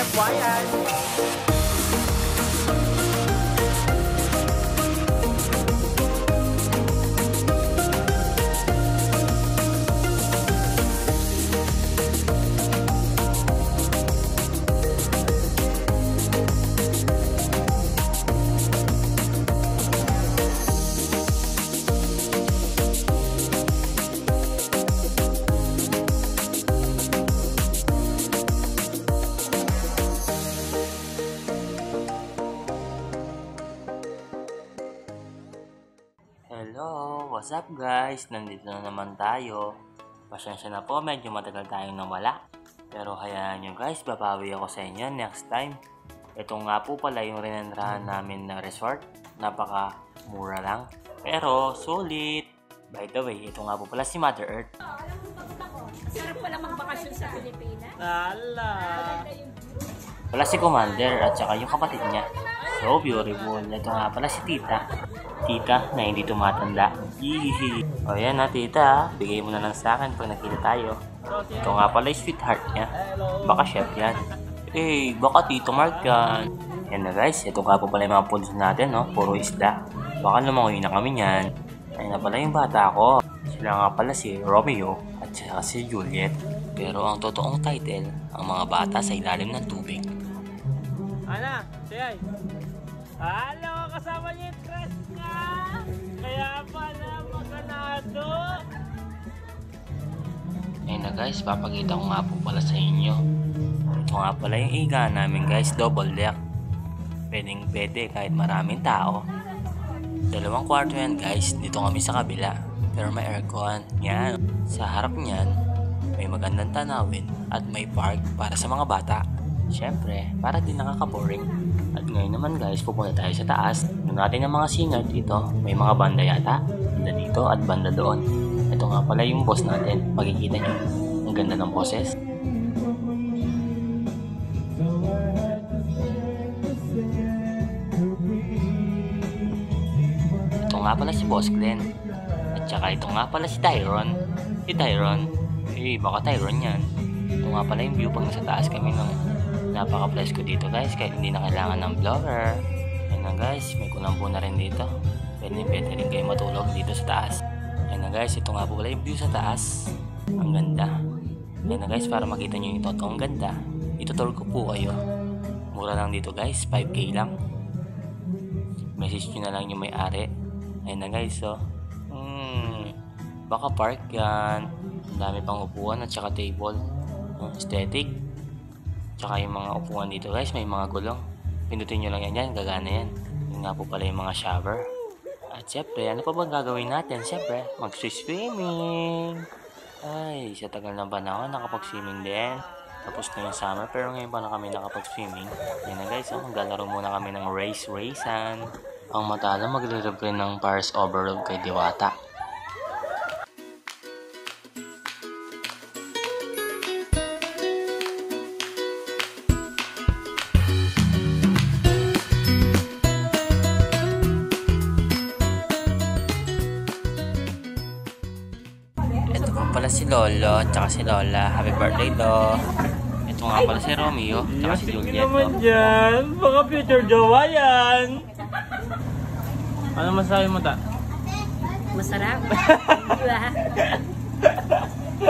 Chef Wayan. Hello, what's up guys? Nandito na naman tayo. Pasensya na po, medyo matagal tayong nawala. Pero hayaan nyo guys, babawi ako sa inyo next time. Ito nga po pala yung rinendrahan namin na resort. Napaka mura lang, pero sulit. By the way, ito nga po pala si Mother Earth. Sarap pala magbakasyon sa Pilipinas. Ala. Wala si Commander at saka yung kapatid niya. So beautiful. Ito nga pala si Tita. Tita na hindi tumatanda. Yee. O yan na tita, bigay mo na lang sa akin pag nakita tayo. Ito nga pala yung sweetheart niya. Baka chef yan. Eh, baka Tito Mark yan. Yan na guys, ito nga po pala yung mga pools natin, no? Puro isda. Baka lumangoy na kami yan. Ayun na pala yung bata ko. Sila nga pala si Romeo at saka si Juliet. Pero ang totoong title, ang mga bata sa ilalim ng tubig. Ana, siyay. Halo, kasama niyo yung crush niya. Kaya pala maganado. Ayun na guys, papakita ko nga po pala sa inyo. Ito nga pala yung iga namin guys, double deck. Pwedeng pwede kahit maraming tao. 2 kwarto yan guys, dito kami sa kabila. Pero may aircon. Yan, sa harap niyan, may magandang tanawin at may park para sa mga bata. Siyempre, para din nakaka-boring. At ngayon naman guys, pupunta tayo sa taas. Tignan natin ang mga singer dito. May mga banda yata. Banda dito at banda doon. Ito nga pala yung boss natin. Makikita nyo. Ang ganda ng boses. Ito nga pala si Boss Glenn. At saka ito nga pala si Tyron. Si Tyron. Eh, baka Tyron yan. Ito nga pala yung view pag nasa taas kami ng napaka-bless ko dito guys, kahit hindi na kailangan ng blower. Ayun na guys, may kulambo na rin dito. Pwede rin kayo matulog dito sa taas. Ayun na guys, ito nga po pala yung view sa taas. Ang ganda. Ayun na guys, para makita nyo yung totoong ganda, itutur ko po kayo. Mura lang dito guys, 5k lang. Message nyo na lang yung may-ari. Ayun na guys, so baka park yan. Ang dami pang upuan at saka table. Aesthetic. Tsaka yung mga upuan dito guys, may mga gulong. Pindutin nyo lang yan dyan, gagana yan. Yung nga po pala yung mga shower. At syempre, ano pa ba gagawin natin? Syempre, mag-swimming. Ay, sa tagal ng panahon, nakapag-swimming din. Tapos na yung summer, pero ngayon pa na kami nakapag-swimming. Yan na guys, maglalaro muna kami ng race-racing. Ang matalo, magre-replay ng Paris Overload kay Diwata. Pala si Lolo at saka si Lola. Happy birthday, Lo. Ito nga pala si Romeo at saka si Juliet. Naman dyan. Baka future jowa yan. Ano masasabi mo ta? Masarap. Diba?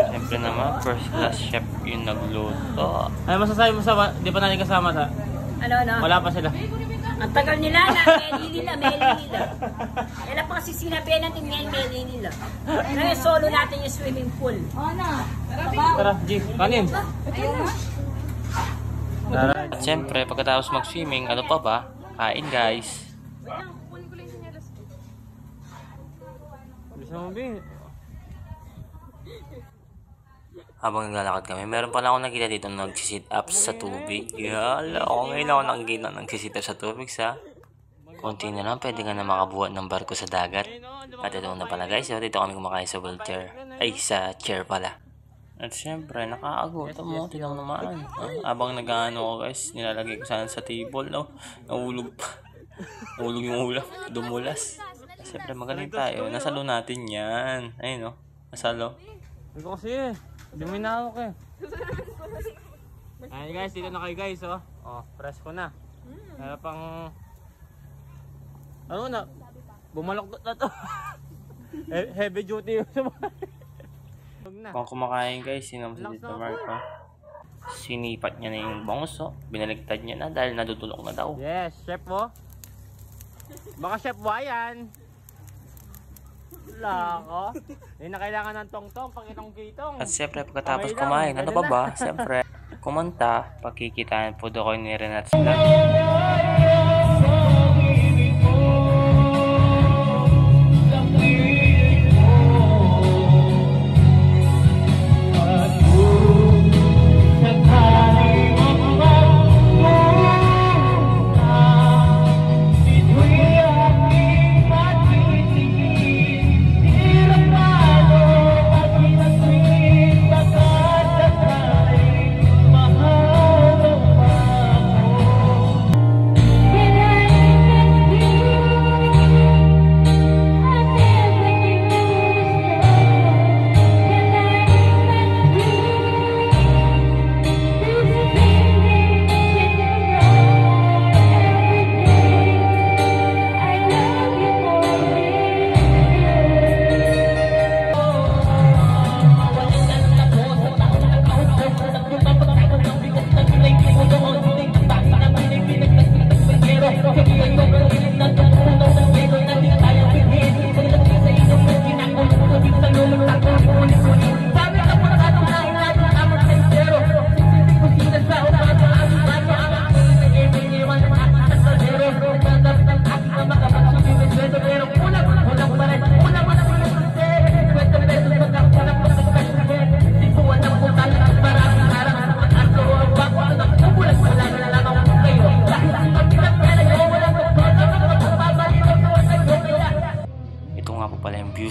Siyempre naman, first class chef yung nagluto. Ano masasabi mo sa... Di pa natin kasama ta? Ano? Wala pa sila. Ang tagal nila na, meli nila. Kailan pa kasi sinabi natin ngayon, meli nila. Ngayon, solo natin yung swimming pool. Tara, G. Kanin. At siyempre, pagkatapos mag-swimming, ano pa ba? Kain, guys. Bisa mo, B. Habang naglalakad kami, meron pala akong nakita dito na nagsisit up sa tubig. Yala, ako ngayon ako nakikita nagsisit up sa tubig sa. Konti na lang, pwede ka na makabuhat ng barko sa dagat. At ito na pala guys, dito kami kumakain sa wheelchair. Ay, sa chair pala. At syempre, nakaagutom mo, tinang naman. Habang nag-ano ko guys, nilalagay ko sana sa table, no? Nahulog pa. Nahulog yung ulam, dumulas. Syempre, magaling tayo. Nasalo natin yan. Ayun, no? Nasalo. Ito kasi eh. Hindi mo inahawak eh. Ayan guys, dito na kayo guys, oh. Oh, presko na. Kaya pang... Ano na? Bumalok na to. Heavy duty yung Huwag na. Kung kumakain guys, sino si Tito Marco? Sinipat niya na yung bangso. Binaligtad niya na dahil nadudulok na daw. Yes, chef mo. Baka chef Wayan. Wala ako. Hindi na kailangan ng tong-tong, pakitong-kitong. At siyempre pagkatapos kumain, ano ba ba? Siyempre, kumanta, pagkikitaan po doon ko ni Renat sila.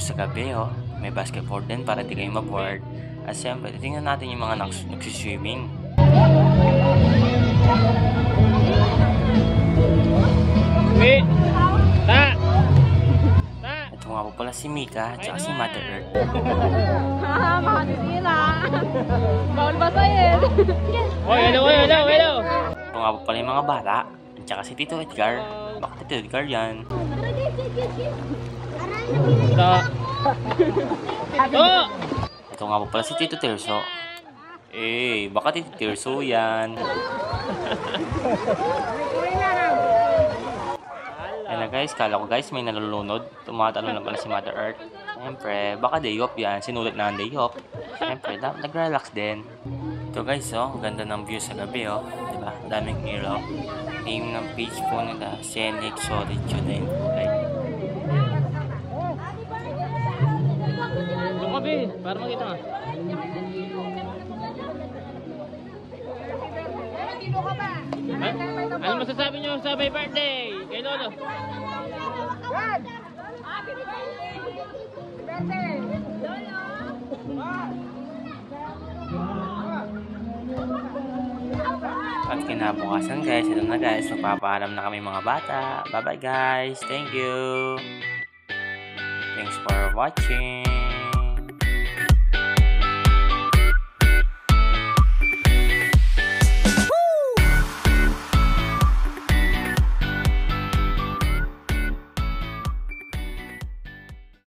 Sa gabi, oh. May basketball din para di kayo maboard. At siyempre, titingnan natin yung mga nagsiswimming. Wait! Ito nga po pala si Mika at saka si Mother Earth. Haha, makakasira. Bawal basahin. Oy, hello! Ito nga po pala yung mga bata at saka si Tito Edgar. Bakit Tito Edgar yan? Ito nga po pala si Tito Tirso. Baka Tito Tirso yan. Ayan na guys, kala ko guys may nalulunod. Tumatalo na pala si Mother Earth. Siyempre, baka day off yan. Sinulit na ang day off. Siyempre, nag-relax din. Ito guys, oh, ganda ng view sa gabi, oh. Diba? Daming ilaw. Name ng page po nila, Scenic Solitude din. Para makita nga. Ano masasabi nyo sa my birthday? Kay Lolo? Happy birthday! Lolo! At kinabukasan guys, ito na guys, magpapaalam na kami mga bata. Bye bye guys, thank you. Thanks for watching.